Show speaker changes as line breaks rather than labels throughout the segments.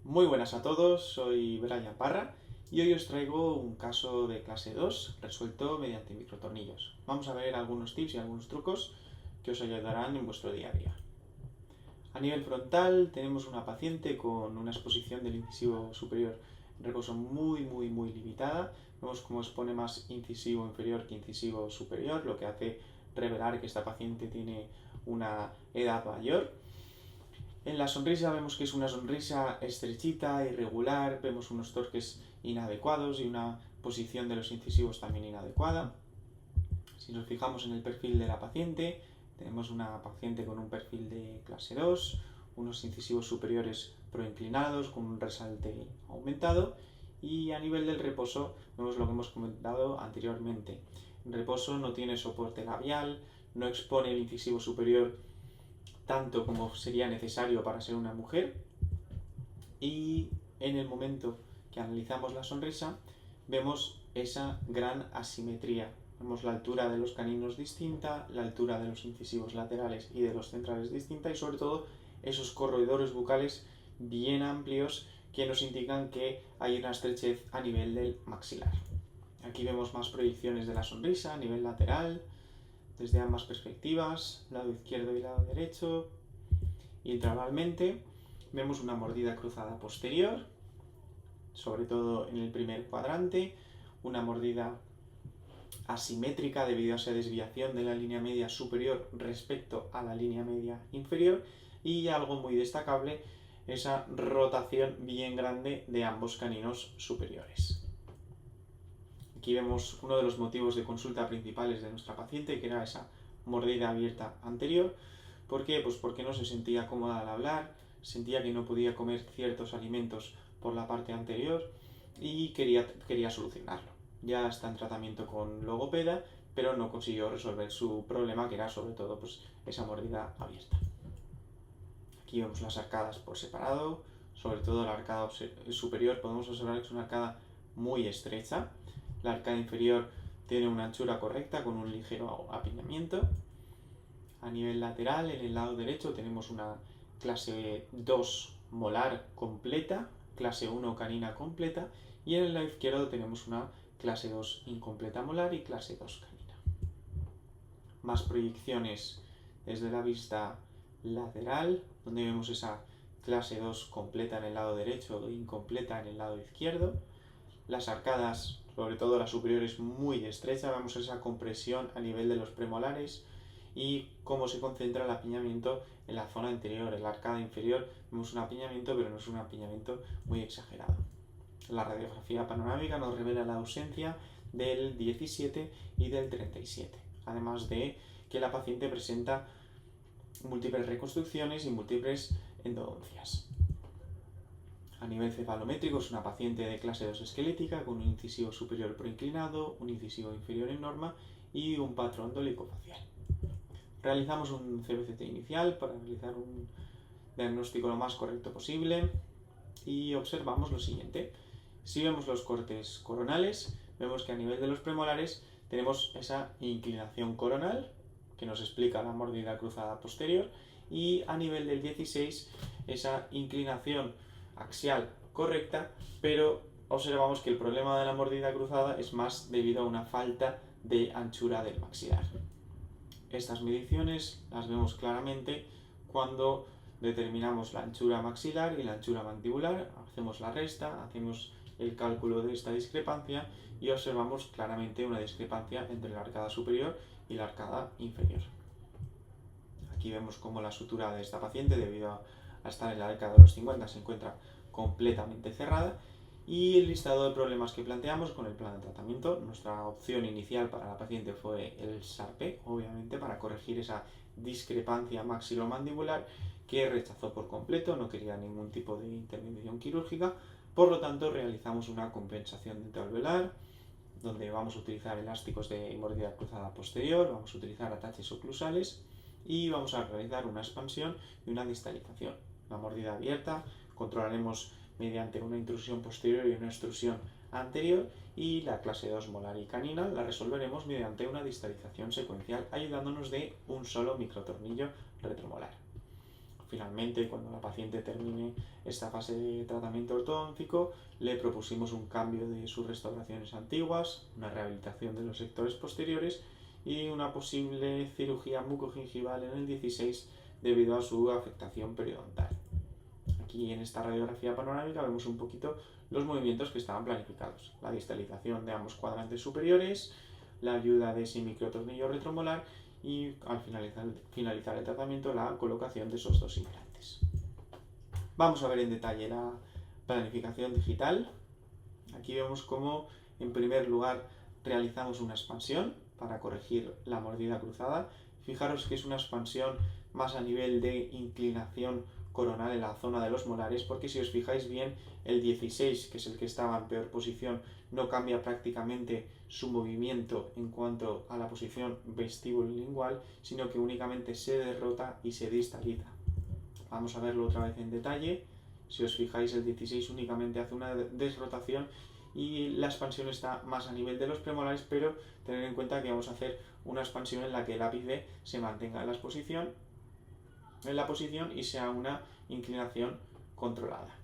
Muy buenas a todos, soy Brian Parra y hoy os traigo un caso de clase 2 resuelto mediante microtornillos. Vamos a ver algunos tips y algunos trucos que os ayudarán en vuestro día a día. A nivel frontal tenemos una paciente con una exposición del incisivo superior en reposo muy limitada. Vemos cómo expone más incisivo inferior que incisivo superior, lo que hace revelar que esta paciente tiene una edad mayor. En la sonrisa vemos que es una sonrisa estrechita, irregular, vemos unos torques inadecuados y una posición de los incisivos también inadecuada. Si nos fijamos en el perfil de la paciente, tenemos una paciente con un perfil de clase 2, unos incisivos superiores proinclinados con un resalte aumentado y a nivel del reposo vemos lo que hemos comentado anteriormente. En reposo no tiene soporte labial, no expone el incisivo superior tanto como sería necesario para ser una mujer, y en el momento que analizamos la sonrisa vemos esa gran asimetría. Vemos la altura de los caninos distinta, la altura de los incisivos laterales y de los centrales distinta, y sobre todo esos corredores bucales bien amplios que nos indican que hay una estrechez a nivel del maxilar. Aquí vemos más proyecciones de la sonrisa a nivel lateral, desde ambas perspectivas, lado izquierdo y lado derecho. Intraoralmente vemos una mordida cruzada posterior, sobre todo en el primer cuadrante, una mordida asimétrica debido a esa desviación de la línea media superior respecto a la línea media inferior, y algo muy destacable, esa rotación bien grande de ambos caninos superiores. Aquí vemos uno de los motivos de consulta principales de nuestra paciente, que era esa mordida abierta anterior. ¿Por qué? Pues porque no se sentía cómoda al hablar, sentía que no podía comer ciertos alimentos por la parte anterior y quería solucionarlo. Ya está en tratamiento con logopeda, pero no consiguió resolver su problema, que era sobre todo pues, esa mordida abierta. Aquí vemos las arcadas por separado, sobre todo la arcada superior podemos observar que es una arcada muy estrecha. La arcada inferior tiene una anchura correcta con un ligero apiñamiento. A nivel lateral, en el lado derecho, tenemos una clase 2 molar completa, clase 1 canina completa, y en el lado izquierdo tenemos una clase 2 incompleta molar y clase 2 canina. Más proyecciones desde la vista lateral, donde vemos esa clase 2 completa en el lado derecho e incompleta en el lado izquierdo. Las arcadas, sobre todo la superior, es muy estrecha, vemos esa compresión a nivel de los premolares y cómo se concentra el apiñamiento en la zona anterior. En la arcada inferior vemos un apiñamiento, pero no es un apiñamiento muy exagerado. La radiografía panorámica nos revela la ausencia del 17 y del 37, además de que la paciente presenta múltiples reconstrucciones y múltiples endodoncias. A nivel cefalométrico es una paciente de clase 2 esquelética con un incisivo superior proinclinado, un incisivo inferior en norma y un patrón dolicofacial. Realizamos un CBCT inicial para realizar un diagnóstico lo más correcto posible y observamos lo siguiente. Si vemos los cortes coronales, vemos que a nivel de los premolares tenemos esa inclinación coronal que nos explica la mordida cruzada posterior, y a nivel del 16 esa inclinación axial correcta, pero observamos que el problema de la mordida cruzada es más debido a una falta de anchura del maxilar. Estas mediciones las vemos claramente cuando determinamos la anchura maxilar y la anchura mandibular, hacemos la resta, hacemos el cálculo de esta discrepancia y observamos claramente una discrepancia entre la arcada superior y la arcada inferior. Aquí vemos cómo la sutura de esta paciente, debido a estar en la década de los 50, se encuentra completamente cerrada, y el listado de problemas que planteamos con el plan de tratamiento. Nuestra opción inicial para la paciente fue el SARPE, obviamente para corregir esa discrepancia maxilomandibular, que rechazó por completo, no quería ningún tipo de intervención quirúrgica. Por lo tanto, realizamos una compensación dental-alveolar, donde vamos a utilizar elásticos de mordida cruzada posterior, vamos a utilizar ataches oclusales y vamos a realizar una expansión y una distalización. La mordida abierta controlaremos mediante una intrusión posterior y una extrusión anterior, y la clase 2 molar y canina la resolveremos mediante una distalización secuencial ayudándonos de un solo microtornillo retromolar. Finalmente, cuando la paciente termine esta fase de tratamiento ortodóntico, le propusimos un cambio de sus restauraciones antiguas, una rehabilitación de los sectores posteriores y una posible cirugía mucogingival en el 16 debido a su afectación periodontal. Aquí en esta radiografía panorámica vemos un poquito los movimientos que estaban planificados. La distalización de ambos cuadrantes superiores, la ayuda de ese microtornillo retromolar y al finalizar el tratamiento la colocación de esos dos implantes. Vamos a ver en detalle la planificación digital. Aquí vemos cómo en primer lugar realizamos una expansión para corregir la mordida cruzada. Fijaros que es una expansión más a nivel de inclinación coronal en la zona de los molares, porque si os fijáis bien, el 16, que es el que estaba en peor posición, no cambia prácticamente su movimiento en cuanto a la posición vestíbulo-lingual, sino que únicamente se derrota y se distaliza. Vamos a verlo otra vez en detalle. Si os fijáis, el 16 únicamente hace una desrotación y la expansión está más a nivel de los premolares, pero tener en cuenta que vamos a hacer una expansión en la que el ápice se mantenga en la posición y sea una inclinación controlada.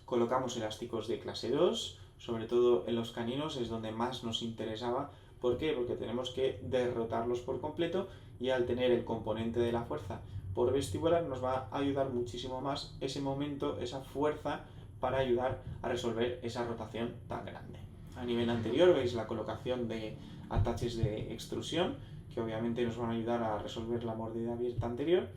Colocamos elásticos de clase 2, sobre todo en los caninos es donde más nos interesaba. ¿Por qué? Porque tenemos que derrotarlos por completo y al tener el componente de la fuerza por vestibular nos va a ayudar muchísimo más ese momento, esa fuerza para ayudar a resolver esa rotación tan grande. A nivel anterior veis la colocación de ataches de extrusión que obviamente nos van a ayudar a resolver la mordida abierta anterior.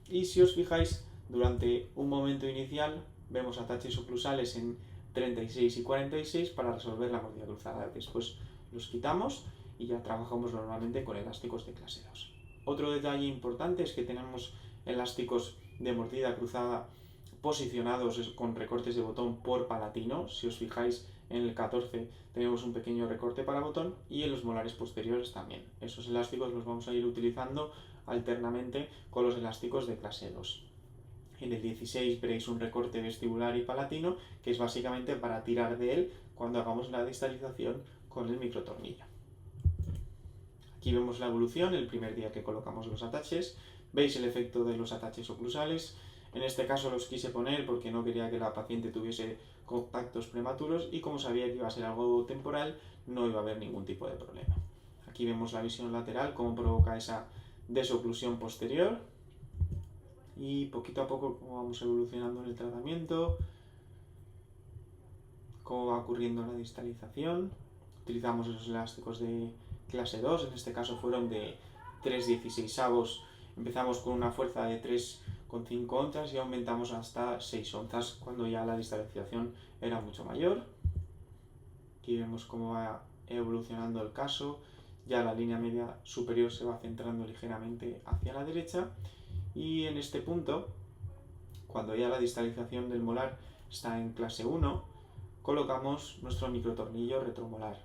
Y si os fijáis, durante un momento inicial vemos ataches oclusales en 36 y 46 para resolver la mordida cruzada. Después los quitamos y ya trabajamos normalmente con elásticos de clase 2. Otro detalle importante es que tenemos elásticos de mordida cruzada posicionados con recortes de botón por palatino. Si os fijáis, en el 14 tenemos un pequeño recorte para botón y en los molares posteriores también. Esos elásticos los vamos a ir utilizando alternamente con los elásticos de clase 2. En el 16 veréis un recorte vestibular y palatino que es básicamente para tirar de él cuando hagamos la distalización con el microtornillo. Aquí vemos la evolución el primer día que colocamos los ataches. Veis el efecto de los ataches oclusales. En este caso los quise poner porque no quería que la paciente tuviese contactos prematuros y como sabía que iba a ser algo temporal, no iba a haber ningún tipo de problema. Aquí vemos la visión lateral, cómo provoca esa desoclusión posterior y poquito a poco cómo vamos evolucionando en el tratamiento, cómo va ocurriendo la distalización. Utilizamos esos elásticos de clase 2, en este caso fueron de 3/16avos. Empezamos con una fuerza de 3,5 onzas y aumentamos hasta 6 onzas cuando ya la distalización era mucho mayor. Aquí vemos cómo va evolucionando el caso. Ya la línea media superior se va centrando ligeramente hacia la derecha y en este punto, cuando ya la distalización del molar está en clase 1, colocamos nuestro microtornillo retromolar.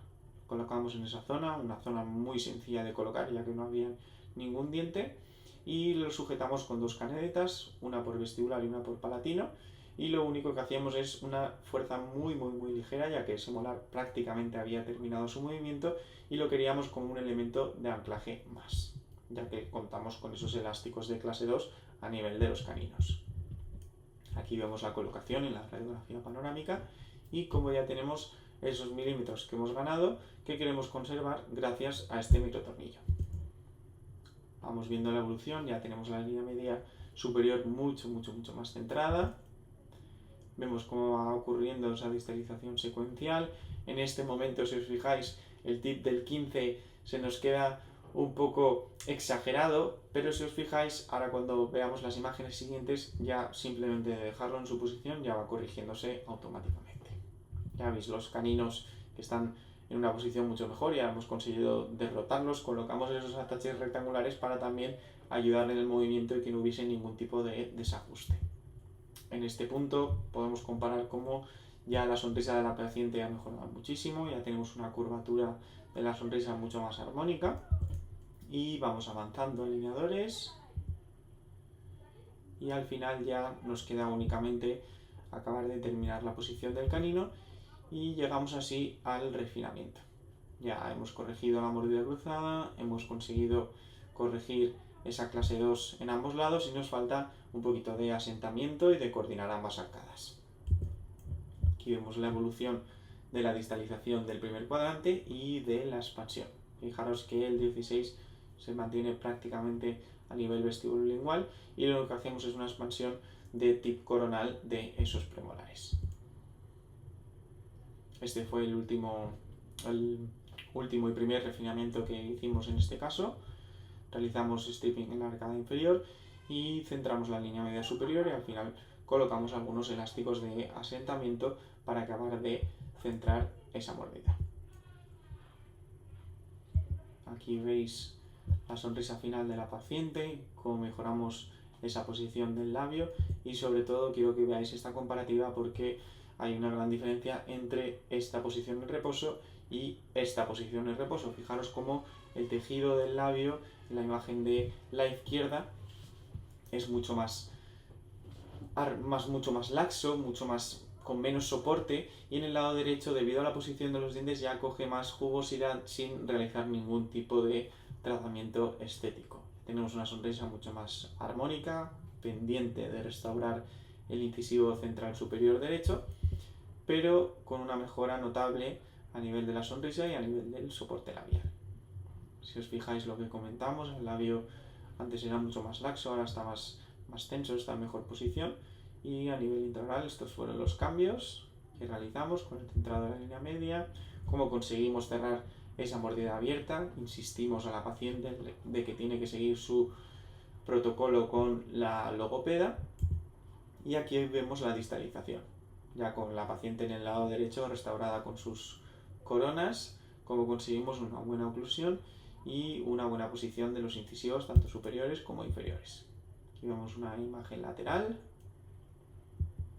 Colocamos en esa zona, una zona muy sencilla de colocar ya que no había ningún diente, y lo sujetamos con dos canetas, una por vestibular y una por palatino, y lo único que hacíamos es una fuerza muy ligera ya que ese molar prácticamente había terminado su movimiento y lo queríamos como un elemento de anclaje más, ya que contamos con esos elásticos de clase 2 a nivel de los caninos. Aquí vemos la colocación en la radiografía panorámica y como ya tenemos esos milímetros que hemos ganado, que queremos conservar gracias a este microtornillo. Vamos viendo la evolución, ya tenemos la línea media superior mucho más centrada. Vemos cómo va ocurriendo esa distalización secuencial. En este momento, si os fijáis, el tip del 15 se nos queda un poco exagerado, pero si os fijáis, ahora cuando veamos las imágenes siguientes, ya simplemente de dejarlo en su posición ya va corrigiéndose automáticamente. Ya veis los caninos que están en una posición mucho mejor, ya hemos conseguido derrotarlos, colocamos esos ataches rectangulares para también ayudar en el movimiento y que no hubiese ningún tipo de desajuste. En este punto podemos comparar cómo ya la sonrisa de la paciente ha mejorado muchísimo, ya tenemos una curvatura de la sonrisa mucho más armónica y vamos avanzando alineadores y al final ya nos queda únicamente acabar de terminar la posición del canino y llegamos así al refinamiento. Ya hemos corregido la mordida cruzada, hemos conseguido corregir esa clase 2 en ambos lados y nos falta un poquito de asentamiento y de coordinar ambas arcadas. Aquí vemos la evolución de la distalización del primer cuadrante y de la expansión. Fijaros que el 16 se mantiene prácticamente a nivel vestibulolingual y lo que hacemos es una expansión de tip coronal de esos premolares. Este fue el último y primer refinamiento que hicimos en este caso. Realizamos stripping en la arcada inferior y centramos la línea media superior y al final colocamos algunos elásticos de asentamiento para acabar de centrar esa mordida. Aquí veis la sonrisa final de la paciente, cómo mejoramos esa posición del labio y sobre todo quiero que veáis esta comparativa porque hay una gran diferencia entre esta posición en reposo y esta posición en reposo. Fijaros cómo el tejido del labio en la imagen de la izquierda es mucho más laxo, con menos soporte, y en el lado derecho, debido a la posición de los dientes, ya coge más jugosidad sin realizar ningún tipo de tratamiento estético. Tenemos una sonrisa mucho más armónica, pendiente de restaurar el incisivo central superior derecho, pero con una mejora notable a nivel de la sonrisa y a nivel del soporte labial. Si os fijáis lo que comentamos, el labio antes era mucho más laxo, ahora está más tenso, está en mejor posición, y a nivel intraoral estos fueron los cambios que realizamos con el centrado de la línea media, cómo conseguimos cerrar esa mordida abierta, insistimos a la paciente de que tiene que seguir su protocolo con la logopeda, y aquí vemos la distalización, ya con la paciente en el lado derecho restaurada con sus coronas, cómo conseguimos una buena oclusión y una buena posición de los incisivos tanto superiores como inferiores. Aquí vemos una imagen lateral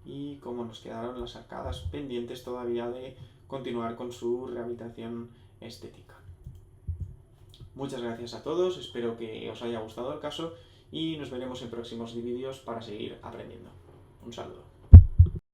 y cómo nos quedaron las arcadas pendientes todavía de continuar con su rehabilitación estética. Muchas gracias a todos, espero que os haya gustado el caso y nos veremos en próximos vídeos para seguir aprendiendo. Un saludo.